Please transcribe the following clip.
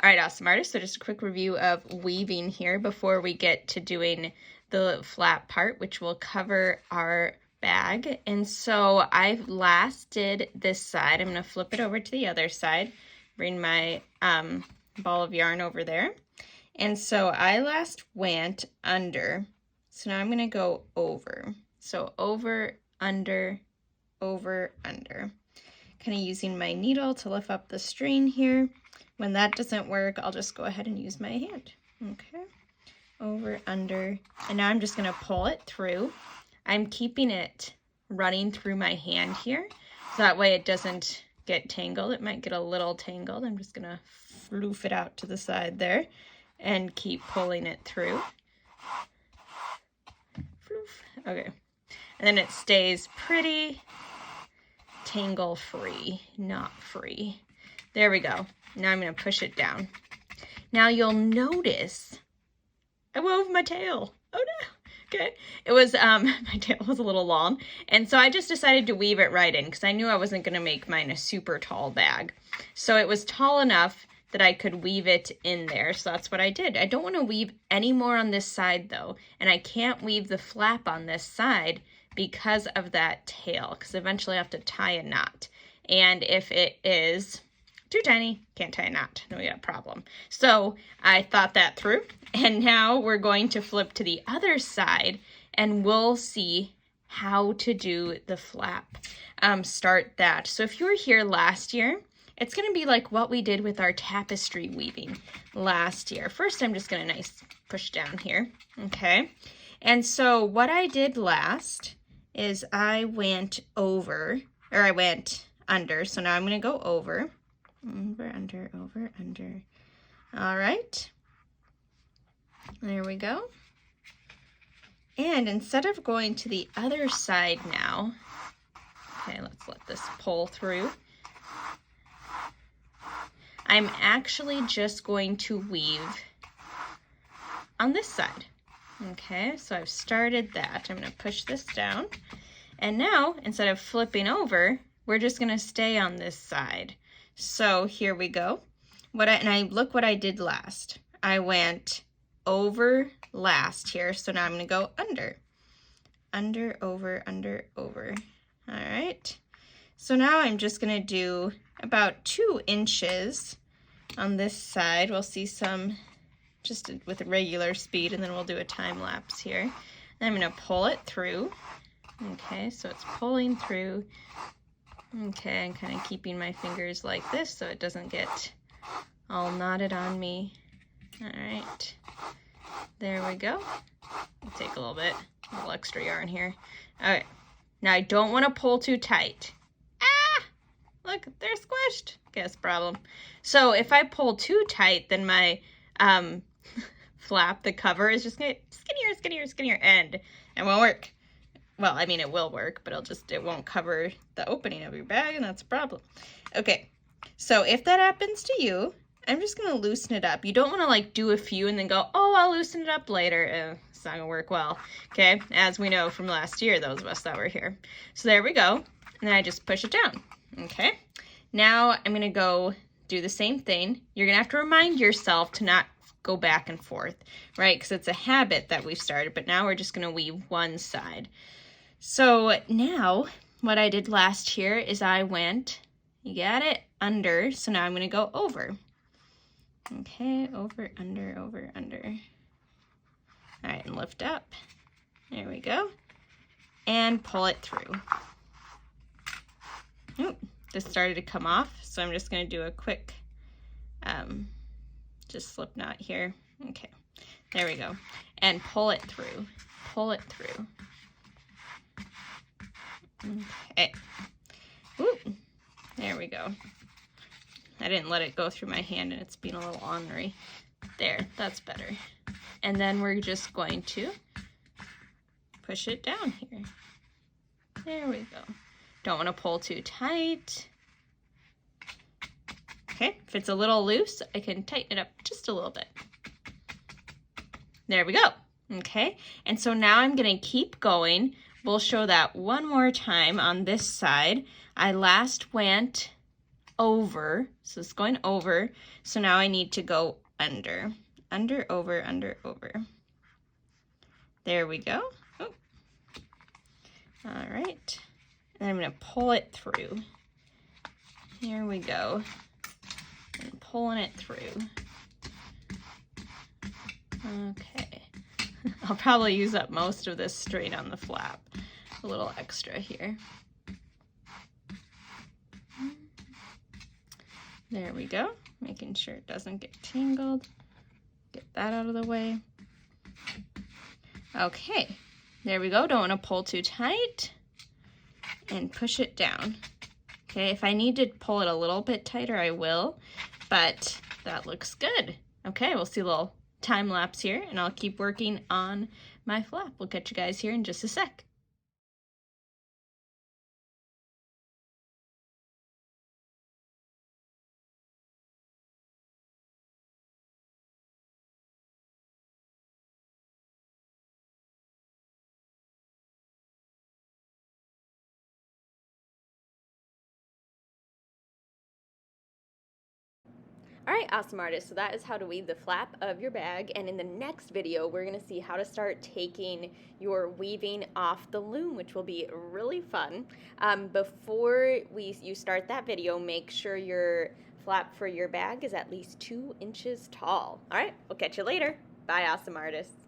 All right, awesome artists. So just a quick review of weaving here before we get to doing the flap part, which will cover our bag. And so I last did this side. I'm going to flip it over to the other side, bring my ball of yarn over there. And so I last went under. So now I'm going to go over. So over, under, over, under. Kind of using my needle to lift up the string here. When that doesn't work, I'll just go ahead and use my hand. Okay, over, under, and now I'm just gonna pull it through. I'm keeping it running through my hand here, so that way it doesn't get tangled. It might get a little tangled. I'm just gonna floof it out to the side there and keep pulling it through. Floof. Okay, and then it stays pretty tangle-free, not free. There we go. Now I'm going to push it down. Now you'll notice I wove my tail. Oh no. Okay. It was, my tail was a little long. And so I just decided to weave it right in because I knew I wasn't going to make mine a super tall bag. So it was tall enough that I could weave it in there. So that's what I did. I don't want to weave any more on this side though. And I can't weave the flap on this side because of that tail, because eventually I have to tie a knot. And if it is too tiny, can't tie a knot, then we got a problem. So I thought that through, and now we're going to flip to the other side and we'll see how to do the flap. Start that. So if you were here last year, it's going to be like what we did with our tapestry weaving last year. First, I'm just going to nice push down here. Okay. And so what I did last is I went over, or I went under. So now I'm going to go over, under, over, under. All right. There we go. And instead of going to the other side now, okay, let's let this pull through. I'm actually just going to weave on this side. Okay, so I've started that. I'm going to push this down. And now, instead of flipping over, we're just going to stay on this side. So here we go. Look what I did last. I went over last here. So now I'm going to go under. Under, over, under, over. All right. So now I'm just going to do about 2 inches on this side. We'll see some just with regular speed, and then we'll do a time lapse here. Then I'm going to pull it through. Okay, so it's pulling through. Okay, I'm kind of keeping my fingers like this so it doesn't get all knotted on me. All right, there we go. I'll take a little extra yarn here. Okay, now I don't want to pull too tight. Ah, look, they're squished. Guess problem. So if I pull too tight, then my flap, the cover, is just gonna get skinnier, skinnier, skinnier, and it won't work. Well, I mean, it will work, but it won't cover the opening of your bag, and that's a problem. Okay, so if that happens to you, I'm just gonna loosen it up. You don't wanna like do a few and then go, oh, I'll loosen it up later. It's not gonna work well, okay? As we know from last year, those of us that were here. So there we go, and then I just push it down, okay? Now I'm gonna go do the same thing. You're gonna have to remind yourself to not go back and forth, right? Because it's a habit that we've started, but now we're just gonna weave one side. So now what I did last year is I went, you got it, under. So now I'm going to go over. Okay, over, under, over, under. All right, and lift up. There we go. And pull it through. Oop, this started to come off, so I'm just going to do a quick just slip knot here. Okay, there we go. And pull it through. Pull it through. Okay. Ooh, there we go. I didn't let it go through my hand and it's being a little ornery. There, that's better. And then we're just going to push it down here. There we go. Don't want to pull too tight. Okay, if it's a little loose, I can tighten it up just a little bit. There we go. Okay, and so now I'm going to keep going. We'll show that one more time on this side. I last went over. So it's going over. So now I need to go under. Under, over, under, over. There we go. Oh. All right. And I'm going to pull it through. Here we go. And pulling it through. Okay. I'll probably use up most of this straight on the flap. A little extra here. There we go. Making sure it doesn't get tangled. Get that out of the way. Okay. There we go. Don't want to pull too tight. And push it down. Okay, if I need to pull it a little bit tighter, I will. But that looks good. Okay, we'll see a little time lapse here, and I'll keep working on my flap. We'll catch you guys here in just a sec. All right, awesome artists, so that is how to weave the flap of your bag, and in the next video we're going to see how to start taking your weaving off the loom, which will be really fun. Before you start that video, make sure your flap for your bag is at least 2 inches tall. All right, we'll catch you later. Bye, awesome artists.